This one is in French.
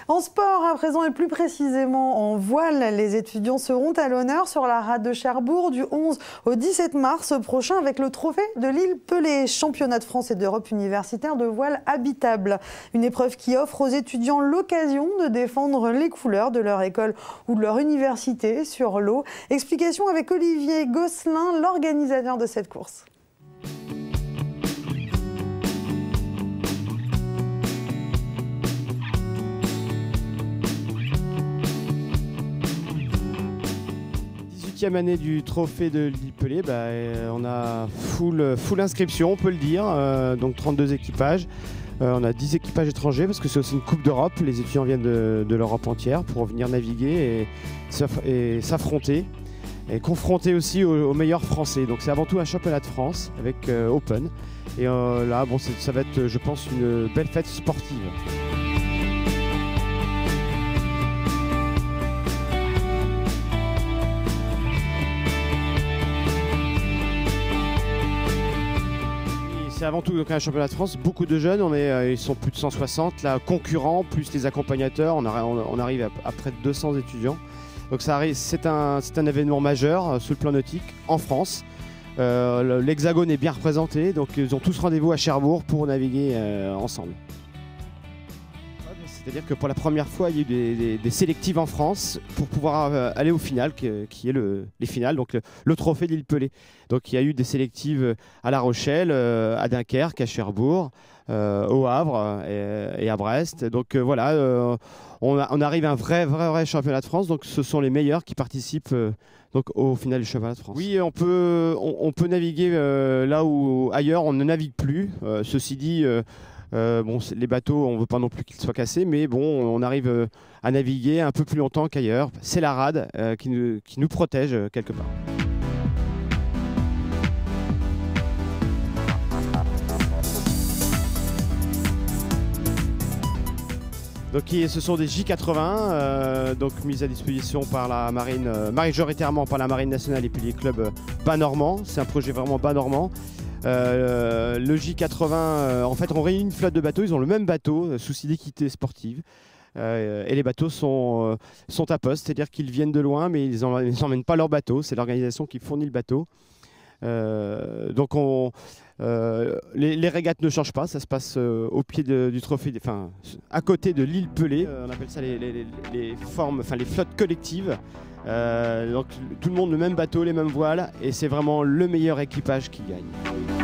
En sport, à présent et plus précisément en voile, les étudiants seront à l'honneur sur la rade de Cherbourg du 11 au 17 mars prochain avec le trophée de l'île Pelée, championnat de France et d'Europe universitaire de voile habitable. Une épreuve qui offre aux étudiants l'occasion de défendre les couleurs de leur école ou de leur université sur l'eau. Explication avec Olivier Gosselin, l'organisateur de cette course. Année du trophée de l'île Pelée, on a full inscription, on peut le dire, donc 32 équipages. On a 10 équipages étrangers parce que c'est aussi une Coupe d'Europe. Les étudiants viennent de l'Europe entière pour venir naviguer et s'affronter et confronter aussi aux meilleurs français. Donc c'est avant tout un championnat de France avec Open. Et là, bon, ça va être, je pense, une belle fête sportive. C'est avant tout donc un championnat de France, beaucoup de jeunes, ils sont plus de 160, là, concurrents, plus les accompagnateurs, on arrive à près de 200 étudiants. Donc c'est un événement majeur sur le plan nautique en France. L'Hexagone est bien représenté, donc ils ont tous rendez-vous à Cherbourg pour naviguer ensemble. C'est-à-dire que pour la première fois, il y a eu des sélectives en France pour pouvoir aller au final, qui est les finales, donc le trophée de l'île Pelée. Donc il y a eu des sélectives à La Rochelle, à Dunkerque, à Cherbourg, au Havre et à Brest. Donc voilà, on arrive à un vrai championnat de France. Donc ce sont les meilleurs qui participent donc au final du championnat de France. Oui, on peut naviguer là où ailleurs on ne navigue plus. Ceci dit, les bateaux, on ne veut pas non plus qu'ils soient cassés, mais bon, on arrive à naviguer un peu plus longtemps qu'ailleurs. C'est la rade qui nous protège quelque part. Donc, ce sont des J80, donc mis à disposition par la marine, majoritairement par la marine nationale et puis les clubs bas normands. C'est un projet vraiment bas normand. Le J80, en fait, on réunit une flotte de bateaux, ils ont le même bateau, souci d'équité sportive. Et les bateaux sont à poste, c'est-à-dire qu'ils viennent de loin, mais ils n'emmènent pas leur bateau. C'est l'organisation qui fournit le bateau. Donc les régates ne changent pas, ça se passe au pied du trophée, à côté de l'île Pelée. On appelle ça les flottes collectives. Donc tout le monde le même bateau, les mêmes voiles, et c'est vraiment le meilleur équipage qui gagne.